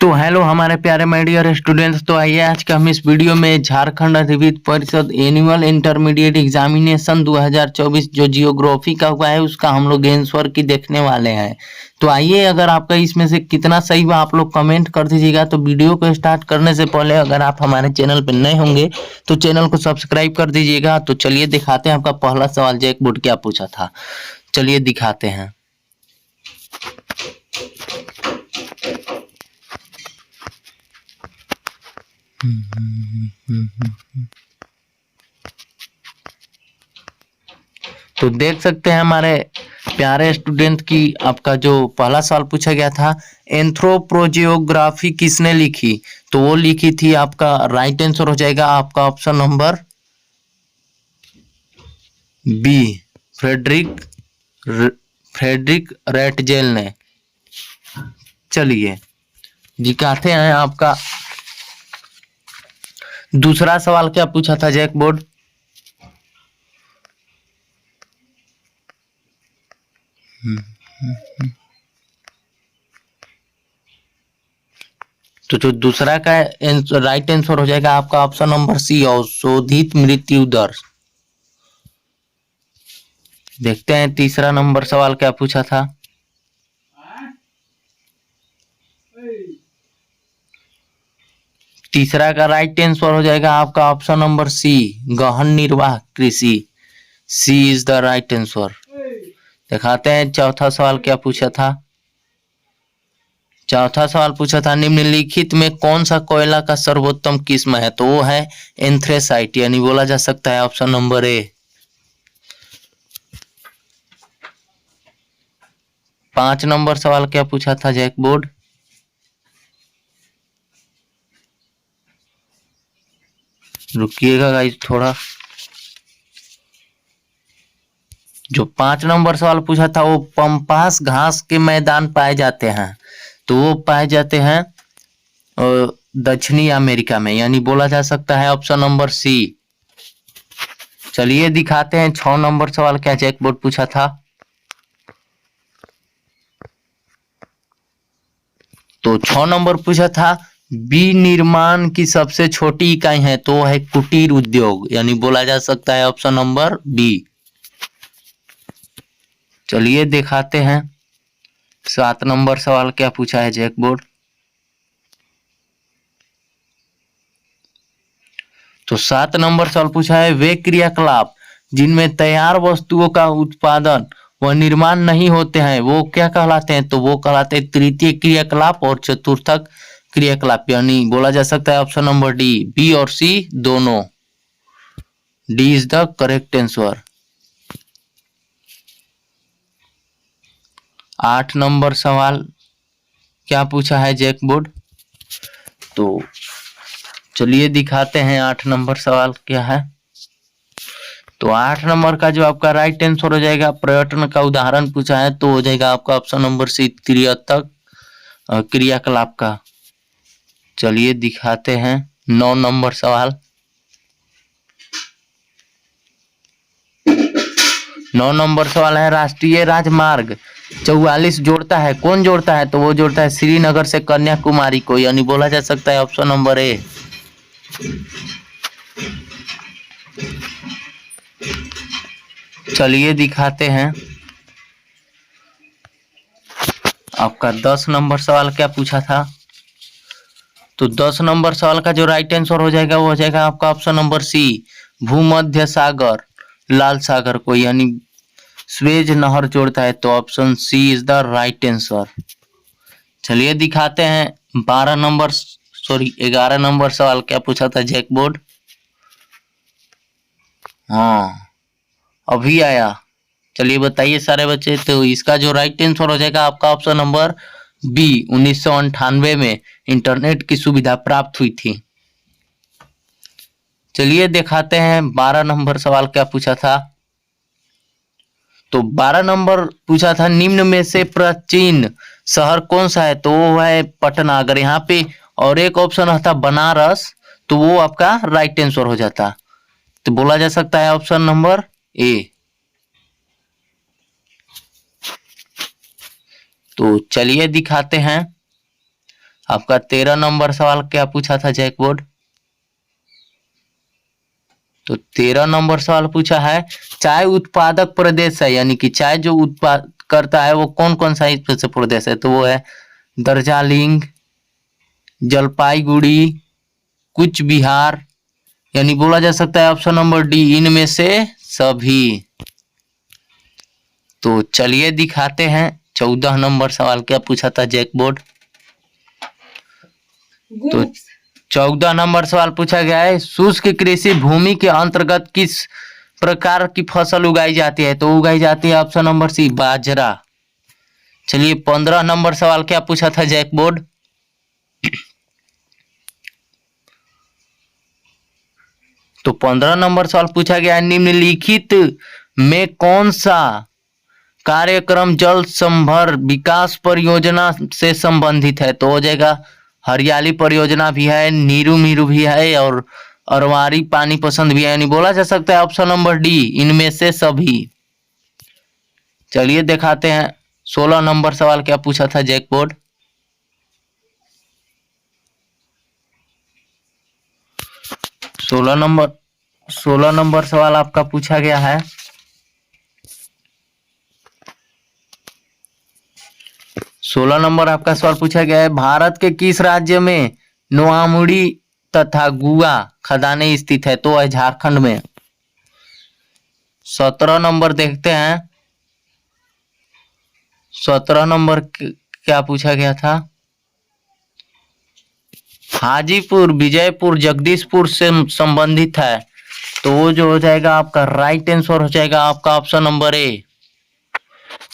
तो हेलो हमारे प्यारे माय डियर स्टूडेंट्स। तो आइए आज का हम इस वीडियो में झारखंड अधिविद्य परिषद एनुअल इंटरमीडिएट एग्जामिनेशन 2024 जो जियोग्राफी का हुआ है उसका हम लोग आंसर की देखने वाले हैं। तो आइए, अगर आपका इसमें से कितना सही हुआ आप लोग कमेंट कर दीजिएगा। तो वीडियो को स्टार्ट करने से पहले अगर आप हमारे चैनल पर नए होंगे तो चैनल को सब्सक्राइब कर दीजिएगा। तो चलिए दिखाते हैं आपका पहला सवाल जैक बोर्ड क्या पूछा था। चलिए दिखाते हैं। तो देख सकते हैं हमारे प्यारे स्टूडेंट की आपका जो पहला सवाल पूछा गया था, एंथ्रोपोजियोग्राफी किसने लिखी? तो वो लिखी थी, आपका राइट आंसर हो जाएगा आपका option number B, Friedrich Ratzel ने। चलिए दिखाते हैं आपका दूसरा सवाल क्या पूछा था जैक बोर्ड। तो जो दूसरा का राइट आंसर हो जाएगा आपका ऑप्शन नंबर सी, औषधित मृत्यु दर। देखते हैं तीसरा नंबर सवाल क्या पूछा था। तीसरा का राइट आंसर हो जाएगा आपका ऑप्शन नंबर सी, गहन निर्वाह कृषि। सी इज द राइट आंसर। दिखाते हैं चौथा सवाल क्या पूछा था। चौथा सवाल पूछा था, निम्नलिखित में कौन सा कोयला का सर्वोत्तम किस्म है? तो वो है एंथ्रेसाइट, यानी बोला जा सकता है ऑप्शन नंबर ए। 5 नंबर सवाल क्या पूछा था जैक बोर्ड। रुकिएगा गाइस थोड़ा। जो 5 नंबर सवाल पूछा था, वो पंपास घास के मैदान पाए जाते हैं। तो वो पाए जाते हैं दक्षिणी अमेरिका में, यानी बोला जा सकता है ऑप्शन नंबर सी। चलिए दिखाते हैं 6 नंबर सवाल क्या जैक बोर्ड पूछा था। तो 6 नंबर पूछा था, विनिर्माण की सबसे छोटी इकाई है, तो है कुटीर उद्योग, यानी बोला जा सकता है ऑप्शन नंबर बी। चलिए दिखाते हैं 7 नंबर सवाल क्या पूछा है जैक बोर्ड। तो 7 नंबर सवाल पूछा है, वे क्रियाकलाप जिनमें तैयार वस्तुओं का उत्पादन व निर्माण नहीं होते हैं वो क्या कहलाते हैं? तो वो कहलाते हैं तृतीय क्रियाकलाप और चतुर्थक क्रियाकलाप, यानी बोला जा सकता है ऑप्शन नंबर डी। बी और सी दोनों, D is the correct answer. 8 number सवाल क्या पूछा है जैक बोर्ड। तो चलिए दिखाते हैं 8 नंबर सवाल क्या है। तो 8 नंबर का जो आपका राइट आंसर हो जाएगा, पर्यटन का उदाहरण पूछा है, तो हो जाएगा आपका ऑप्शन नंबर सी, त्रियतक क्रियाकलाप का। चलिए दिखाते हैं 9 नंबर सवाल। 9 नंबर सवाल है, राष्ट्रीय राजमार्ग 44 जोड़ता है, कौन जोड़ता है? तो वो जोड़ता है श्रीनगर से कन्याकुमारी को, यानी बोला जा सकता है ऑप्शन नंबर ए। चलिए दिखाते हैं आपका 10 नंबर सवाल क्या पूछा था। तो 10 नंबर सवाल का जो राइट आंसर हो जाएगा वो हो जाएगा आपका ऑप्शन नंबर सी, भूमध्य सागर लाल सागर को, यानी स्वेज नहर जोड़ता है, तो option C is the right answer. चलिए दिखाते हैं 11 नंबर सवाल क्या पूछा था जैक बोर्ड। हाँ अभी आया। चलिए बताइए सारे बच्चे। तो इसका जो राइट आंसर हो जाएगा आपका ऑप्शन नंबर बी, 1998 में इंटरनेट की सुविधा प्राप्त हुई थी। चलिए दिखाते हैं 12 नंबर सवाल क्या पूछा था। तो 12 नंबर पूछा था, निम्न में से प्राचीन शहर कौन सा है? तो वो है पटना। अगर यहाँ पे और एक ऑप्शन रहता बनारस तो वो आपका राइट आंसर हो जाता। तो बोला जा सकता है ऑप्शन नंबर ए। तो चलिए दिखाते हैं आपका 13 नंबर सवाल क्या पूछा था जैकबोर्ड? तो 13 नंबर सवाल पूछा है, चाय उत्पादक प्रदेश है, यानी कि चाय जो उत्पाद करता है वो कौन कौन सा इस प्रदेश है? तो वो है दार्जिलिंग, जलपाईगुड़ी, कूच बिहार, यानी बोला जा सकता है ऑप्शन नंबर डी, इनमें से सभी। तो चलिए दिखाते हैं 14 नंबर सवाल क्या पूछा था जैकबोर्ड। तो 14 नंबर सवाल पूछा गया है, शुष्क कृषि भूमि के अंतर्गत किस प्रकार की फसल उगाई जाती है? तो उगाई जाती है ऑप्शन नंबर सी, बाजरा। चलिए 15 नंबर सवाल क्या पूछा था जैकबोर्ड? तो 15 नंबर सवाल पूछा गया है, निम्नलिखित में कौन सा कार्यक्रम जल संभर विकास परियोजना से संबंधित है? तो हो जाएगा हरियाली परियोजना भी है, नीरू मीरू भी है और अरवारी पानी पसंद भी है, यानी बोला जा सकता है ऑप्शन नंबर डी, इनमें से सभी। चलिए दिखाते हैं 16 नंबर सवाल क्या पूछा था जैकबोर्ड। सोलह नंबर सवाल आपका पूछा गया है, सोलह नंबर आपका सवाल पूछा गया है, भारत के किस राज्य में नोआमुड़ी तथा गुआ खदानें स्थित है? तो है झारखंड में। 17 नंबर देखते हैं, 17 नंबर क्या पूछा गया था? हाजीपुर, विजयपुर, जगदीशपुर से संबंधित है, तो वो जो हो जाएगा आपका राइट आंसर हो जाएगा आपका option number A,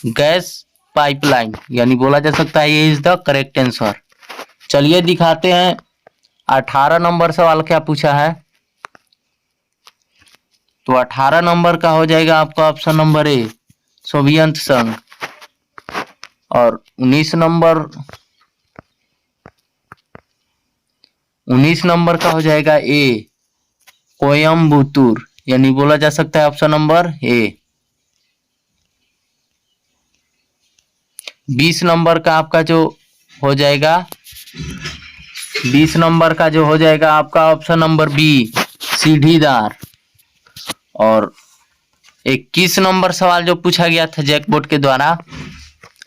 gas pipeline, यानी बोला जा सकता है ये इज द करेक्ट आंसर। चलिए दिखाते हैं 18 नंबर सवाल क्या पूछा है। तो 18 नंबर का हो जाएगा आपका ऑप्शन नंबर ए, सोवियत संघ। और 19 नंबर का हो जाएगा ए, कोयम्बटूर, यानी बोला जा सकता है ऑप्शन नंबर ए। 20 नंबर का आपका जो हो जाएगा, 20 नंबर का जो हो जाएगा आपका ऑप्शन नंबर बी, सीढ़ीदार। और 21 नंबर सवाल जो पूछा गया था जैकबोर्ड के द्वारा,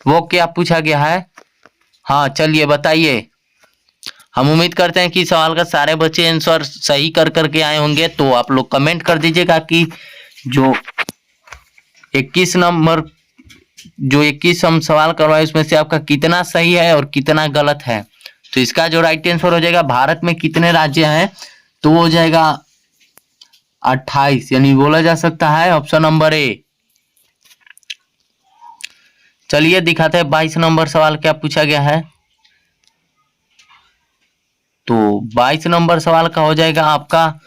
वो क्या पूछा गया है? हाँ चलिए बताइए। हम उम्मीद करते हैं कि सवाल का सारे बच्चे आंसर सही कर करके आए होंगे, तो आप लोग कमेंट कर दीजिएगा कि जो 21 नंबर जो 21 हम सवाल करवाए उसमें से आपका कितना सही है और कितना गलत है। तो इसका जो राइट आंसर हो जाएगा, भारत में कितने राज्य हैं, तो वो हो जाएगा 28, यानी बोला जा सकता है ऑप्शन नंबर ए। चलिए दिखाते हैं 22 नंबर सवाल क्या पूछा गया है। तो 22 नंबर सवाल का हो जाएगा आपका,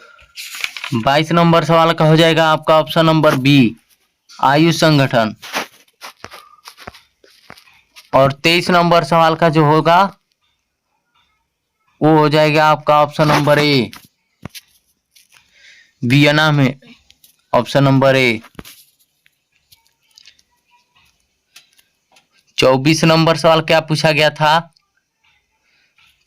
22 नंबर सवाल का हो जाएगा आपका ऑप्शन नंबर बी, आयुष संगठन। और 23 नंबर सवाल का जो होगा वो हो जाएगा आपका ऑप्शन नंबर ए, वियना में, ऑप्शन नंबर ए। 24 नंबर सवाल क्या पूछा गया था?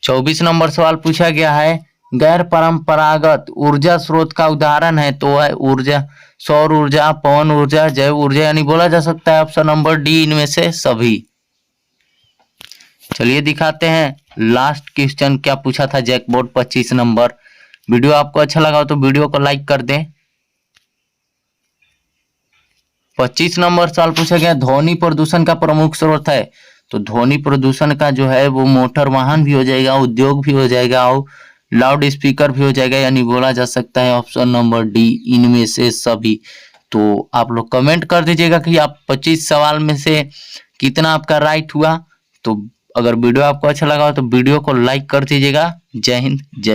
24 नंबर सवाल पूछा गया है, गैर परंपरागत ऊर्जा स्रोत का उदाहरण है, तो है ऊर्जा, सौर ऊर्जा, पवन ऊर्जा, जैव ऊर्जा, यानी बोला जा सकता है ऑप्शन नंबर डी, इनमें से सभी। चलिए दिखाते हैं लास्ट क्वेश्चन क्या पूछा था जैकबोर्ड 25 नंबर। वीडियो आपको अच्छा लगा हो तो वीडियो को लाइक कर दें। 25 नंबर सवाल पूछा गया, ध्वनि प्रदूषण का प्रमुख स्रोत है, तो ध्वनि प्रदूषण का जो है वो मोटर वाहन भी हो जाएगा, उद्योग भी हो जाएगा और लाउड स्पीकर भी हो जाएगा, यानी बोला जा सकता है ऑप्शन नंबर डी, इनमें से सभी। तो आप लोग कमेंट कर दीजिएगा कि आप 25 सवाल में से कितना आपका राइट हुआ। तो अगर वीडियो आपको अच्छा लगा हो तो वीडियो को लाइक कर दीजिएगा। जय हिंद, जय